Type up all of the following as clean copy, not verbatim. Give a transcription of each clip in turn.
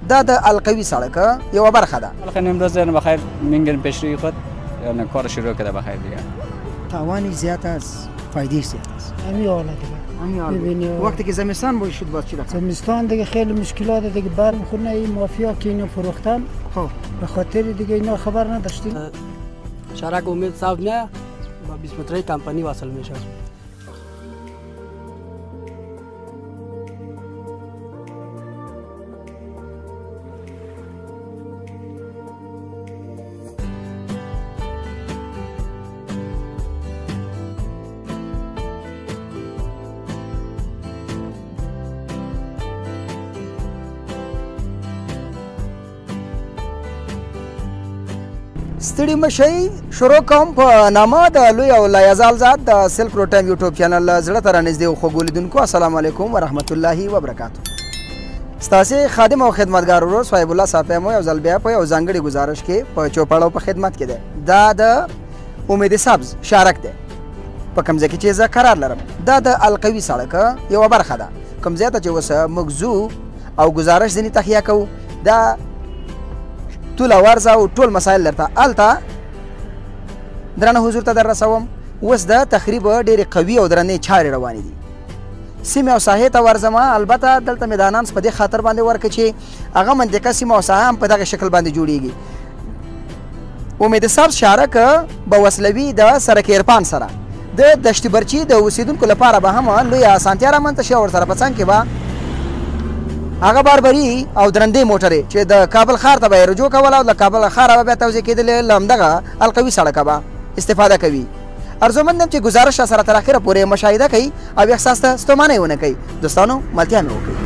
دا د القوي سړک یوه برخه ده. خیلی امروز بخیر میگن پیشروی خود یعنی کار شروع کرده بخیر دیگه. تاوانی زیاد است، فایده زیاد است. همین حالا دیگه. وقتی که زمستان باید شد باز چی رقم؟ زمستان دیگه خیلی مشکلات دیگه برمیخورن. این مافیا که اینو فروختن به خاطر دیگه اینا خبر نداشتیم. شرک امید صاحب نه با 20 متری کمپانی واصل میشه. ستړي مشئ شروع کوم په نامه د لوی او لایزال ذات د سلک روډ ټایم یوټیوب چینل زړه ته رانږدې او خوږو لیدونکو السلام علیکم ورحمت الله وبرکاتو. ستاسې خادم او خدمتګار ورور صاحب الله صاحب مو یو ځل بیا په یو ځانګړي ګزارش کې په چوپړ په خدمت کې دی. دا د امید سبز شارک دی په کوم ځای کې چې زه قرار لرم. دا د القوي سړک یوه برخه ده. کوم ځای ته چې اوس موږ ځو او ګزارش ځینې تهیه کوو دا ټول ورځه او ټول مسایل درته هلته درنه حضور ته در رسوم. اوس د تخریب ډېرې قوي او درنې چارې روانې دي. سیمې او ساحې ته ورځم، البته دلته میدانان په دې خاطر باندې ورکړه چې هغه منطقه سیمه او ساحه هم په دغه شکل باندې جوړیږي. امید سبز شارک به وسلوي د سرک ایرپان سره د دشت برچي د اوسیدونکو لپاره به هم لویه اسانتیا رامنځته شي او ورسره په څنګ کې به هغه باربري او درندې موټرې چې د کابل ښار ته به یې رجوع کوله او د کابل ښاره به بیا توضیح کېدلې له همدغه القوي سړکه به استفاده کوي. ارزومند یم چې ګزارش سره تر اخره پورې مشاهده کوي او احساس ته ستومانه ونه کوي. دوستانو ملتیا مې وکړئ.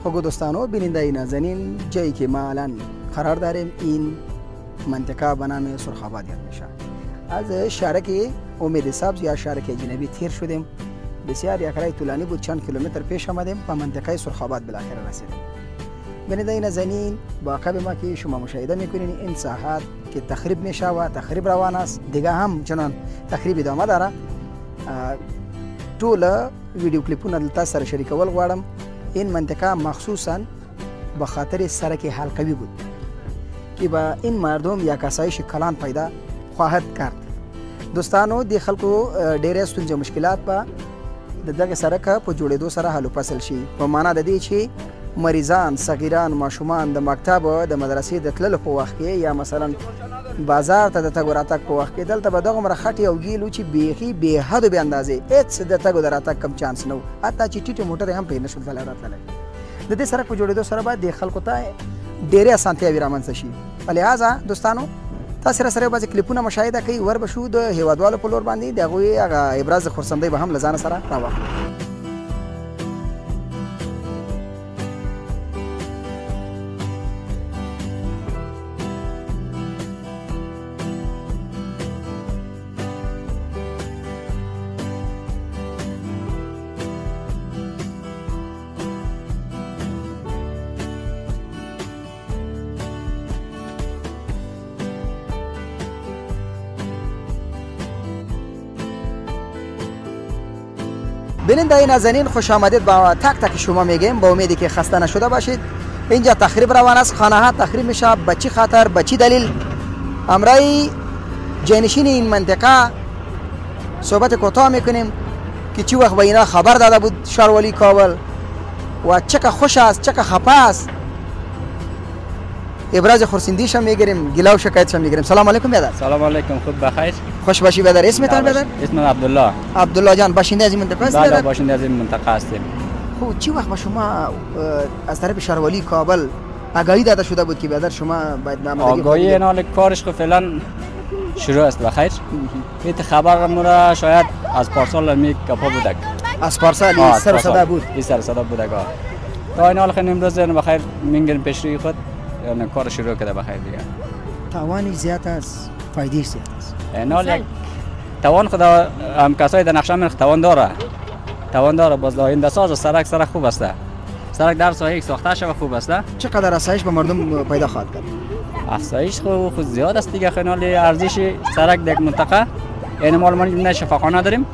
خوگو دوستانو بیننده نازنین، جایی که ما الان قرار داریم این منطقه به نام سرخاباد یاد میشه. از شارک امید سبز یا شارک جنوبی تیر شدیم. بسیار یک راه طولانی بود، چند کیلومتر پیش آمدیم و منطقه سرخاباد بالاخره رسیدیم. بیننده نازنین، با عقب ما که شما مشاهده میکنین این ساحات که تخریب میشه و تخریب روان است، دیگه هم چنان تخریب ادامه داره. ټول ویډیو کلیپونه دلته سره شریکول غواړم. این منطقه مخصوصا به خاطر سرک حلقوی بود که با این مردم یک آسایش کلان پیدا خواهد کرد. دوستانو د خلکو ډېرې ستونزې مشکلات په دغه سرک په جوړېدو سره حل فصل شي، په معنا د دې چې مریضان، صغیران، ماشومان د مکتب د مدرسې د تللو په وخت کې یا مثلا بازار ته د تګ و راتګ په وخت کې دلته به دغومره خټې او ګیل و چې بیخي بې حدو بې اندازې هېڅ د تګ و د راتګ کم چانس نه و، حتی چې ټیټې موټرې هم پرې نه شول تللی راتللی. د دې سرک په جوړېدو سره به د خلکو ته ډېرې اسانتیاوې رامنځته شي. په لحاظه دوستانو تاسې راسره یو بعضې کلیپونه مشاهده کوئ، ور به شو د هېوادوالو په لور باندې د هغوی هغه ابراز د خرسندۍ به هم له ځانه سره راواخلو. بیننده نازنین خوش آمدید با تک تک شما میگیم با امیدی که خسته نشده باشید. اینجا تخریب روان است، خانه ها تخریب میشه. به چی خاطر، به چی دلیل؟ امرای جانشین این منطقه صحبت کوتاه میکنیم که چی وقت به اینا خبر داده بود شاروالی کابل و چقدر خوش است، چقدر خفه است. ابراز خورسندیش هم میگیریم، گله و شکایتش هم میگیریم. سلام علیکم برادر. سلام علیکم، خوب بخیر. خوش باشی برادر. اسمتان برادر؟ اسم عبدالله. عبدالله جان، باشنده از این منطقه هستی بله، برادر؟ باشنده از این منطقه هستیم. خب چی وقت با شما از طرف شاروالی کابل آگاهی داده شده بود که برادر شما باید نامزدگی آگاهی کنید؟ اینال کارش خب فعلا شروع است بخیر. این خبر مرا شاید از پارسال می کپا بودک. از پارسال سر و صدا بود. این سر و صدا بودک. تا این حال خیلی امروز بخیر میگن پیش روی خود یعنی کار شروع کرده بخیر دیگه. توانی زیاد است، فایده زیاد است. این حال یک توان خدا هم کسای در نقشه من توان داره. توان داره باز آینده ساز سرک خوب است. سرک در سایه ساخته شده خوب است. چقدر آسایش به مردم پیدا خواهد کرد؟ آسایش خود زیاد است دیگه. خیلی ارزش سرک در منطقه یعنی ما نه شفاخانه داریم،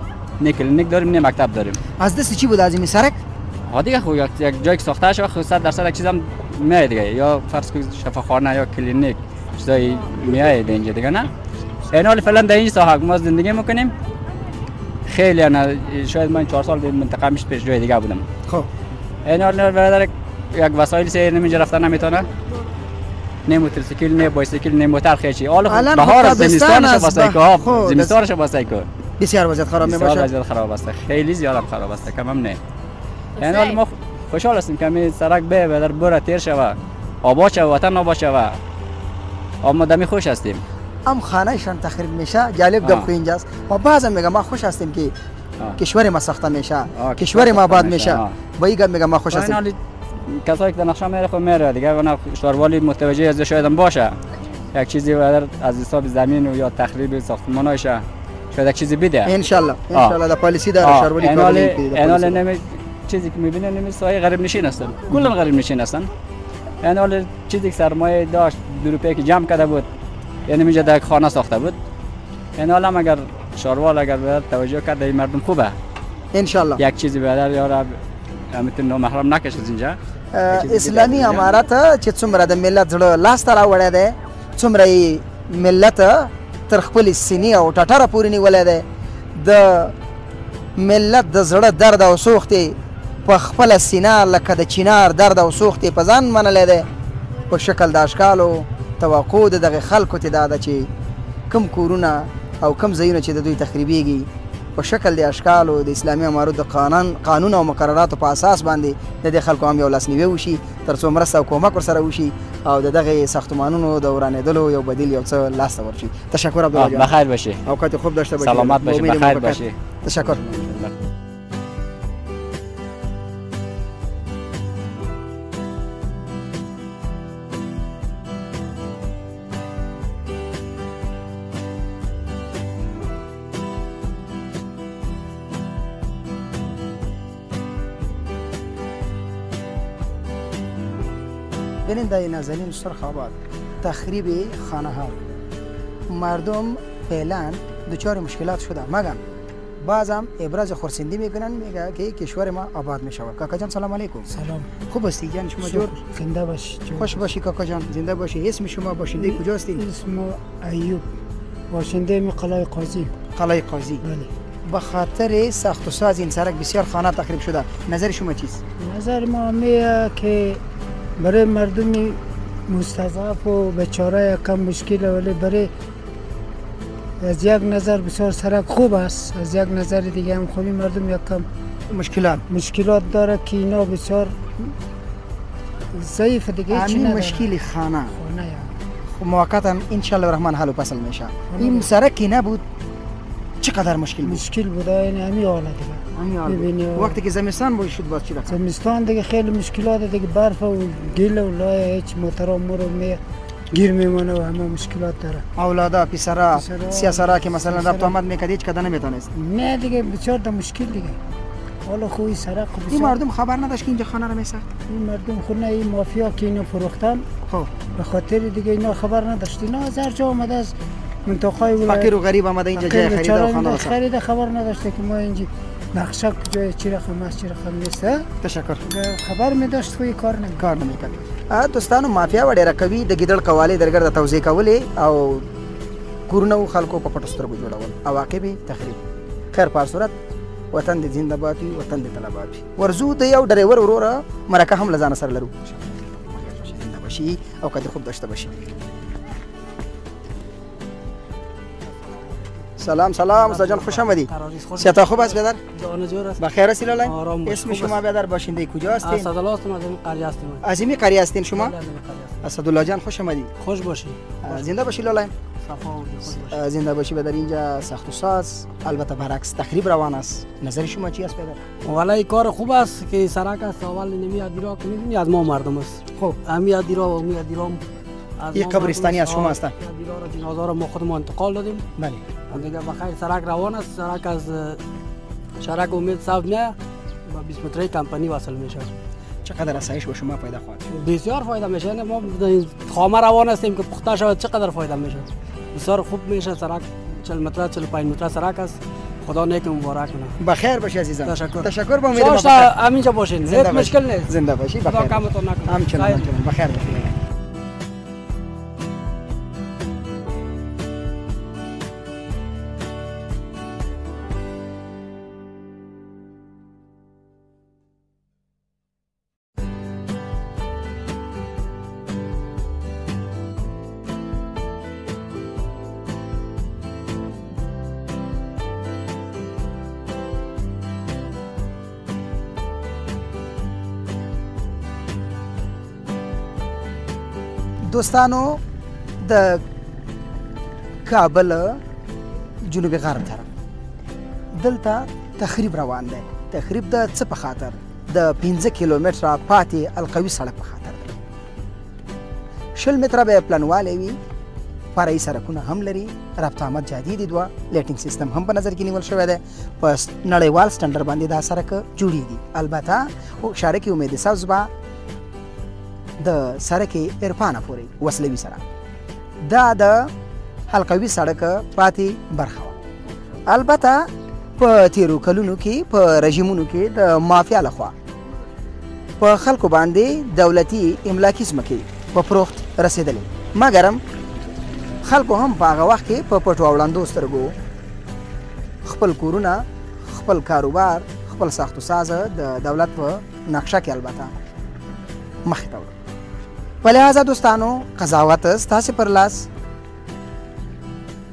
نه کلینیک داریم، نه مکتب داریم. از دست چی بود از این سرک؟ دیگه خو یک جایی که ساخته شده خود 100% یک چیزام میاد دیگه، یا فرض کنید شفاخانه یا کلینیک چیزایی میاد اینجا دیگه. نه این حال فعلا در این ساحه ما زندگی میکنیم. خیلی نه شاید من 4 سال در منطقه میش پیش جای دیگه بودم. خب این حال برادر یک وسایل سیر نمیشه رفتن نمیتونه، نه موتورسیکل نه بایسیکل نه موتور خیچی. حالا بهار زمستانش واسه که زمستانش واسه که بسیار وضعیت خراب میباشه. بسیار وضعیت خراب است، خیلی زیاد خراب است، کم هم نه. یعنی حال ما خوشحال هستیم که می سرک به در بره تیر شوه، آباد شوه، وطن آباد شوه. اما دمی خوش هستیم. هم خانهشان تخریب میشه. جالب گپ اینجاست. ما بعضا میگم ما خوش هستیم که کشور ما ساخته میشه، کشور ما آباد میشه. با این گپ میگم ما خوش هستیم. کسایی که در نقشه میره خب میره دیگه. اون شاروالی متوجه از شاید هم باشه یک چیزی از حساب زمین و یا تخریب ساختمانایش شاید یک چیزی بده. ان شاء الله در پالیسی داره شاروالی کابل. اینال نمی چیزی که میبینه نمی سایه غریب نشین هستن، کلا غریب نشین هستن. اینال چیزی که سرمایه داشت 2 روپیه که جمع کرده بود یعنی میجه در خانه ساخته بود. اینال هم اگر شاروال اگر به توجه کرده این مردم خوبه ان شاء الله یک چیزی به یار میتونه نامحرم نکشه از اینجا. اسلامی امارت چې څومره د ملت زړه لاس ته راوړی دی، څومره یې ملت تر خپلې سینې او ټټره پورې نیولی دی. د ملت د زړه درد او سوخت یې په خپله سینه لکه د چینار درد او سوخت یې په ځان منلی دی. په شکل د اشکالو توقع د دغې خلکو ته دا ده چې کوم کورونه او کوم ځایونه چې د دوی تخریبیږي په شکل د اشکالو د اسلامي امارت د قانون او مقرراتو په اساس باندې د دې خلکو هم یو لاسنیوی وشي، تر څو مرسته او کومک ورسره وشي او د دغې ساختمانونو د ورانېدلو یو بدیل یو څه لاسته ورشي. تشکر عبدالله جان. بخیر باشی. اوقات خوب داشته باشی. سلامت باشی. بخیر باشی. تشکر. بیننده نازنین سرخ آباد، تخریب خانه ها. مردم فعلا دچار مشکلات شده، مگر بعضم ابراز خورسندی میکنن، میگه که کشور ما آباد میشه. کاکا جان سلام علیکم. سلام. خوب هستی جان شما جور؟ زنده باشی. خوش باشی کاکا جان، زنده باشی. اسم شما باشنده کجا هستین؟ اسم ایوب، باشنده می قلعه قاضی. قلعه قاضی. بله. به خاطر ساخت و ساز این سرک بسیار خانه تخریب شده. نظر شما چیست؟ نظر ما میه که برای مردم مستضعف و بیچاره کم مشکل، ولی برای از یک نظر بسیار سرک خوب است، از یک نظر دیگه هم خوبی مردم یک کم مشکلات داره که اینا بسیار ضعیف دیگه. همین مشکل خانه موقتا ان شاء الله الرحمن حل و فصل میشه. این سرکی نبود چقدر مشکل بود. یعنی همین حالا دیگه وقتی که زمستان بود شد باز چی رقم؟ زمستان دیگه خیلی مشکلات دیگه، برف و گل و لای هیچ موتورا مرو می گیر میمونه و همه مشکلات داره. اولادا پسرا سیاسرا که مثلا رفت آمد میکرد هیچ کدام نمیتونست. نه دیگه بسیار ده مشکل دیگه. حالا خوی سرق بسیار. این مردم خبر نداشت که اینجا خانه رو میساخت. این مردم خود نه این مافیا که اینو فروختن. خب به خاطر دیگه اینا خبر نداشت. اینا از هر جا اومده از منطقه‌های فقیر و غریب اومده اینجا جای خرید و خانه خرید خبر نداشته که ما اینجا نقشه کجای چی رقم است چی رقم نیست. تشکر. خبر می داشت خو کار نمی کار نمیکړ. دوستانو مافیا ډیره کوي د ګیدړ قواله درګر د توزیع کولې او کورونو خلکو په پټو سترګو جوړول او عواقب تخریب. خیر په صورت وطن دې زنده باد وي، وطن دې تلاباد وي. ورزو د یو ډرایور وروره مرکه هم لزان سره لرو زنده بشي او کدی خوب داشته باشي. سلام سلام استاد جان، خوش آمدید. صحت خوب است برادر؟ جان جور است. بخیر هستید لالای؟ آرام. اسم شما برادر باشنده کجا هستین؟ اسدالله هستم، از این قریه هستم. از این قریه هستین شما؟ اسدالله جان خوش آمدید. خوش باشی. زنده باشی لالای. صفا و خوش باشی. زنده باشی برادر. اینجا ساخت و ساز البته برعکس تخریب روان است. نظر شما چی است برادر؟ والله کار خوب است که سرک است. اول نمیاد دیرا که می‌بینی از ما مردم است. خب میاد دیرا و میاد دیرا. یک قبرستانی از شما هستن؟ دیرا را جنازه را ما خودمون انتقال دادیم. بله. دیگه بخیر سرک روان است. سرک از شرک امید صاحب نه با 20 متری کمپانی وصل میشه. چقدر آسایش به شما پیدا خواهد شد؟ بسیار فایده میشه. نه ما خامه روان هستیم که پخته شود چقدر فایده میشه. بسیار خوب میشه. سرک 40 متر 45 متر سرک است. خدا نیک مبارک کنه. بخیر باشی عزیزم. تشکر به امید ما بخیر. همینجا باشین. هیچ مشکل نیست. زنده باشی. خدا بخیر. کامتون نکنه. همچنان بخیر باشی. دوستانو د کابل جنوبي غرب طرف دلته تخریب روان دی. تخریب د څه په خاطر؟ د 15 کیلومتره پاتې القوي سړک په خاطر دی. 20 متره به پلانوالی وي، فرعي سړکونه هم لري، ربط آمد جدید دوه، لیټینګ سیستم هم په نظر کې نیول شوی دی. په نړیوال سټنډرډ باندې دا سړک جوړیږي. البته شارک امید سبز به د سړک عرفانه پورې وصلوي سره دا د حلقوي سړک پاتې برخه وه. البته په تیرو کلونو کې په رژیمونو کې د مافیا لخوا په خلکو باندې دولتي املاکي ځمکې په فروخت رسېدلې، مګرم خلکو هم په هغه وخت کې په پټو او ړندو سترګو خپل کورونه، خپل کاروبار، خپل ساختو سازه د دولت په نقشه کې البته مخې ته وړل. په لحاظه دوستانو قضاوت ستاسې پر لاس.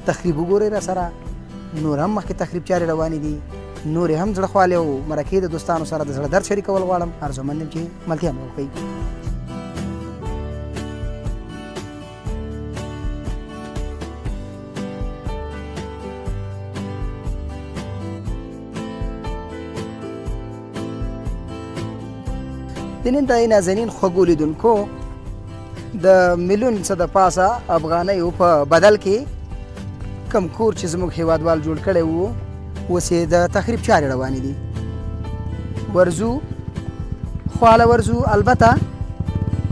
تخریب وګورئ را سره، نور هم مخکې تخریب چارې روانې دي، نورې هم زړه خوالې او مرکې د دوستانو سره د زړه درد شریکول غواړم. ارزومند یم چې ملتیا مې وکړئ. د نن د نازنین خوږو لیدونکو د میلیون څه د پاسه افغانیو په بدل کې کم کور چې زموږ هیوادوال جوړ کړی وو اوس یې د تخریب چارې روانې دي. ورځو خواله ورځو، البته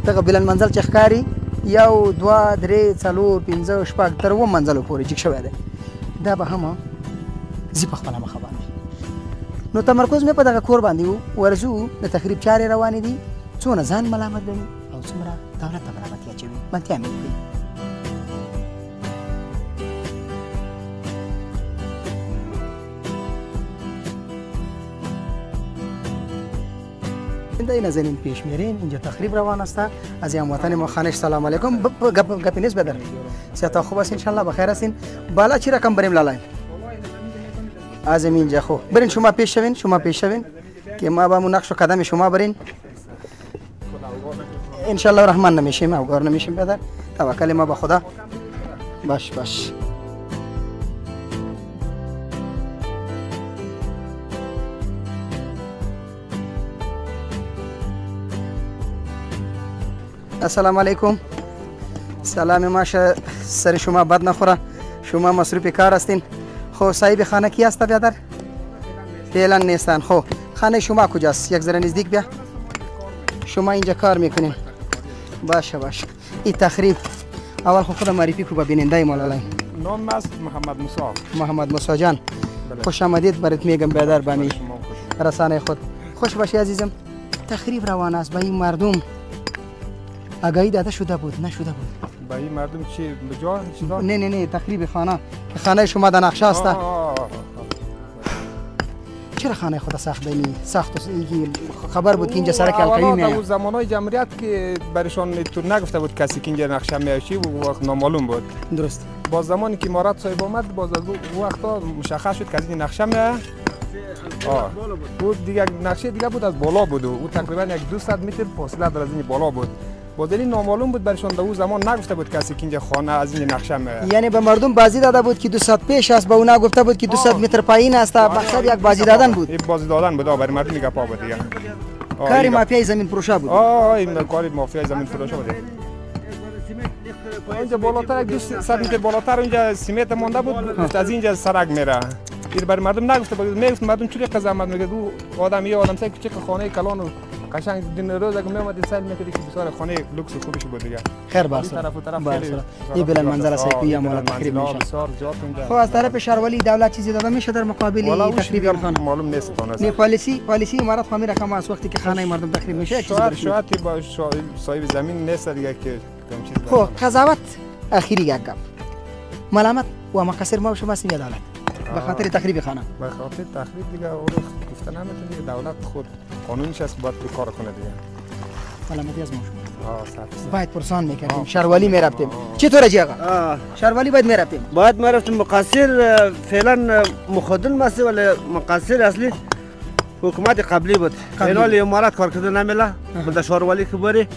دغه بلند منزل چې ښکاري 1 2 3 4 5 6 تر 7 منزلو پورې جګ شوی دی. دا به هم ځي په خپله مخه باندې. نو تمرکز مې په دغه کور باندې و. ورځو د تخریب چارې روانې دي، څونه ځان ملامت ګڼي او څومره دولت ته ملامتي اچوي. ملتیا مې وکړي. زنده نازنین پیش میریم. اینجا تخریب روان است. از این وطن ما خانش سلام علیکم. گپی نیست بدر. صحت خوب است انشالله، بخیر هستین. بالا چی رقم بریم لالای؟ از اینجا خو برین شما پیش شوین، شما پیش شوین که ما با نقش و قدم شما برین. انشالله رحمان نمیشیم او گار نمیشیم بدر. توکل ما به خدا. باش باش. السلام علیکم. سلام ماشه سر شما بد نخوره، شما مصروف کار هستین. خب صاحب خانه کی هست برادر؟ فعلا نیستن. خب خانه شما کجاست؟ یک ذره نزدیک بیا. شما اینجا کار میکنین. باشه باشه. این تخریب اول خود معرفی کو به بیننده مولانا. نام است محمد موسی. محمد موسی جان خوش آمدید. برات میگم برادر بامی رسانه خود. خوش باشی عزیزم. تخریب روان است. به این مردم آگاهی داده شده بود نشده بود؟ به این مردم چی بجا چیزا؟ نه تخریب خانه که خانه شما در نقشه است. چرا خانه خود ساخت دنی ساخت خبر بود که اینجا سرک القوی میاد؟ اون زمانای جمهوریت که برشان تو نگفته بود کسی که اینجا نقشه میاشی و وقت نامعلوم بود. درست. با زمانی که امارات صاحب آمد باز از اون وقتا مشخص شد که از این نقشه میاد. بود دیگه نقشه دیگه بود از بالا بود و تقریبا 200 متر فاصله در از این بالا بود. با دلیل نامعلوم بود برشان در اون زمان نگفته بود کسی که اینجا خانه از این نقشه میاد. یعنی به مردم بازی داده بود که 200 پیش است، به اونا گفته بود که 200 متر پایین است. مقصد یک بازی دادن بود. این بازی دادن بود برای مردم گپا بود دیگه. کاری مافیای زمین فروشا بود. این کاری مافیای زمین فروشا بود. اینجا بالاتر 200 متر بالاتر اونجا سیمت مونده بود، گفت از اینجا سرک میره. این برای مردم نگفته بود. میگفت مردم چوری قزامت میگه دو آدم سه کوچه خانه کلان و قشنگ دین روز اگه میومد سال میکردی که بسیار خانه لوکس خوبش بود دیگه. خیر باشه. این بلند منظر است که مال تخریب میشه. خب از طرف شهرولی دولت چیزی داده میشه در مقابل تخریب این خانه؟ معلوم نیست خانه. نه پالیسی امارات خامیر رقم از وقتی که خانه مردم تخریب میشه شاید با صاحب زمین نیست دیگه که چیز. خب قضاوت اخیری یک گپ. ملامت و مقصر ما شما سیم دولت به خاطر تخریب خانه. به خاطر تخریب دیگه او گفته نمیتونه دولت خود قانونش است باید کار کنه دیگه. ملامتی از ما شما. صح. باید پرسان میکردیم. شهرولی میرفتیم. چطور اجی آقا؟ شهرولی باید میرفتیم. باید میرفتیم. مقصر فعلا مخدم است ولی مقصر اصلی حکومت قبلی بود. فعلا امارات کار کرده نمیله. با شهرولی که بری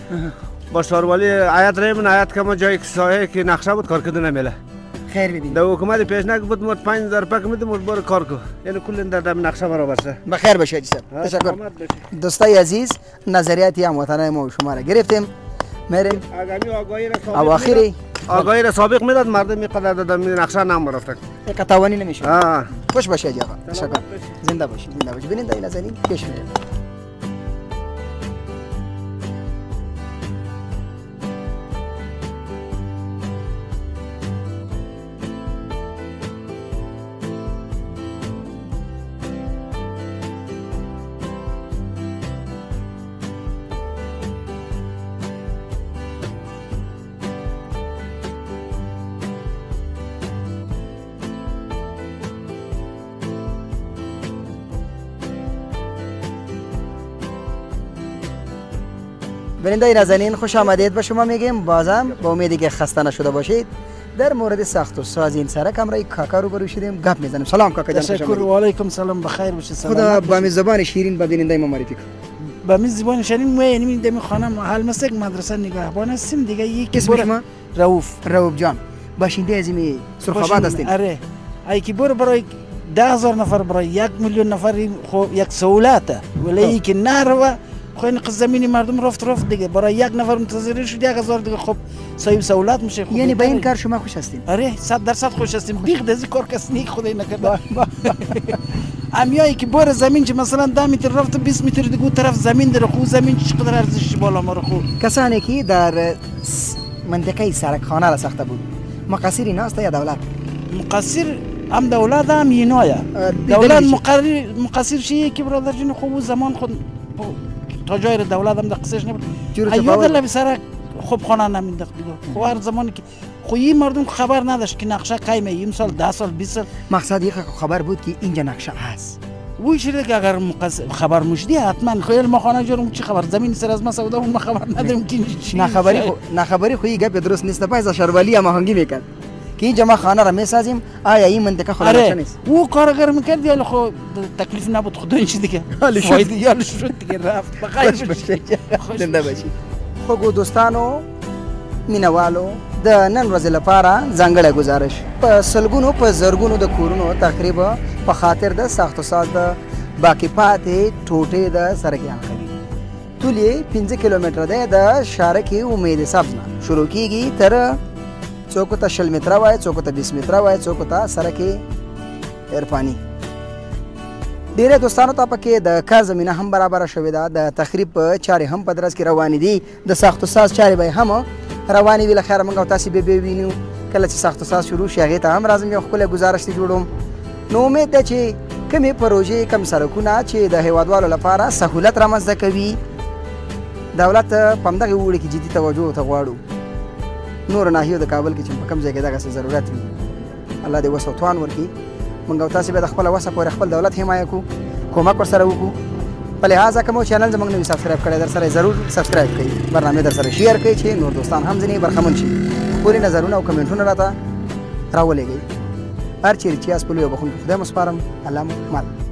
با شهرولی آیت ریم آیت که ما جایی که سایه که نقشه بود کار کرده نمیله. خیر ببین. در حکومت پیشنهاد بود مود 5000 روپیه میدیم و برو کار کو. یعنی کل در نقشه برابر شه. بخیر باشه جناب. تشکر. دوستای عزیز نظریاتی هموطنان ما و شما را گرفتیم. میریم. آگاهی را سابق میداد مردم میقدر دادن نقشه نام رفتن. یک توانی نمیشه. خوش باشه آقا. تشکر. زنده باشید. ببینید این نظری پیش میره. بیننده نازنین خوش آمدید به شما میگیم. بازم با امیدی که خسته نشده باشید در مورد ساخت و ساز این سرک همراه کاکا رو برو شدیم گپ میزنیم. سلام کاکا جان. تشکر و علیکم سلام بخیر باشید. خدا با می زبان شیرین به بیننده ما معرفی کن. با می زبان شیرین ما یعنی دمی خانم حال مثل مدرسه نگهبان هستیم دیگه. یک اسم شما رؤوف جان باشنده از این سرخاباد هستین. آره ای کی برای 10,000 نفر برای 1,000,000 نفر خو یک سهولته ولی که نرو خو این زمین مردم رفت دیگه برای یک نفر منتظر شد 1,000 دیگه خب صاحب سهولت میشه. خب یعنی با این کار شما خوش هستین؟ آره 100% خوش هستیم. بیخ دزی کار کس نیک خدای نکرده. امیایی که بار زمین چه مثلا 10 متر رفت 20 متر دیگه طرف زمین داره خو زمین چقدر ارزش بالا ما رو خو کسانی که در منطقه سرک خانه را ساخته بود مقصری ناست یا دولت؟ مقصر هم دولت هم اینایا. دولت مقصر شیه که برادر جون خوب زمان خود تا جای دولت هم دقیقش نبود. ایاد لب سرک خوب خانه نمینداخت دیگه. خب هر زمانی که خویی مردم خبر نداشت که نقشه قیمه این سال 10 سال 20 سال مقصد یک خبر بود که اینجا نقشه هست. وی شده که اگر خبر مشدی حتما خیلی ما خانه جارم چی خبر زمین سر از ما سودا ما خبر نداریم که نخبری خویی گپ درست نیست. پس شهرولی هم آهنگی میکرد که اینجا ما خانه را میسازیم آیا این منطقه خود نقشه نیست. او کارگر میکرد یا خو تکلیف نبود خدا این چی دیگه فایده یا شد دیگه رفت بخیر باشه. زنده باشید. خو دوستانو مینوالو د نن ورځې لپاره ځانګړی گزارش په سلګونو په زرګونو د کورونو تقریبا په خاطر د ساخت و ساز د باقی پاتې ټوټې د سرک القوي طول یې 15 کیلومتره دی. د شارک امید سبز نه شروع کیږي تر څوک ته 60 متره وای څوک ته 20 متره وای څوک ته سرک عرفاني. ډیره دوستانو ته پکې د کار زمینه هم برابر شوې ده. د تخریب چارې هم په درس کې روانې دي. د ساخت و ساز چارې به هم روانې وي. لخر موږ تاسو به وینو کله چې ساخت و ساز شروع شي هغه ته هم راځم یو خپل گزارش ته جوړوم. نو امید ده چې کومې پروژې کم سړکونه چې د هیوادوالو لپاره سهولت رامنځته کوي دولت په همدغې اوړي کې جدي توجه ورته غواړو نورو ناحیو د کابل کې چې په کوم ځای کې دغسې ضرورت وي الله دې وس او توان ورکړي موږ او تاسې به د خپله وسه پورې خپل دولت حمایه کړو کومک ورسره وکړو په لحاظه که مو چینل زموږ نوي سبسکرایب کړی در سره ضرور سبسکرایب کړئ برنامې در سره شیر کړئ چې نور دوستان هم ځینې برخمن شي خپلې نظرونه او کمنټونه راته راولېږئ هر چیرې چې یاست په لوی او بخښونکي خدای مو سپارم الله مو مل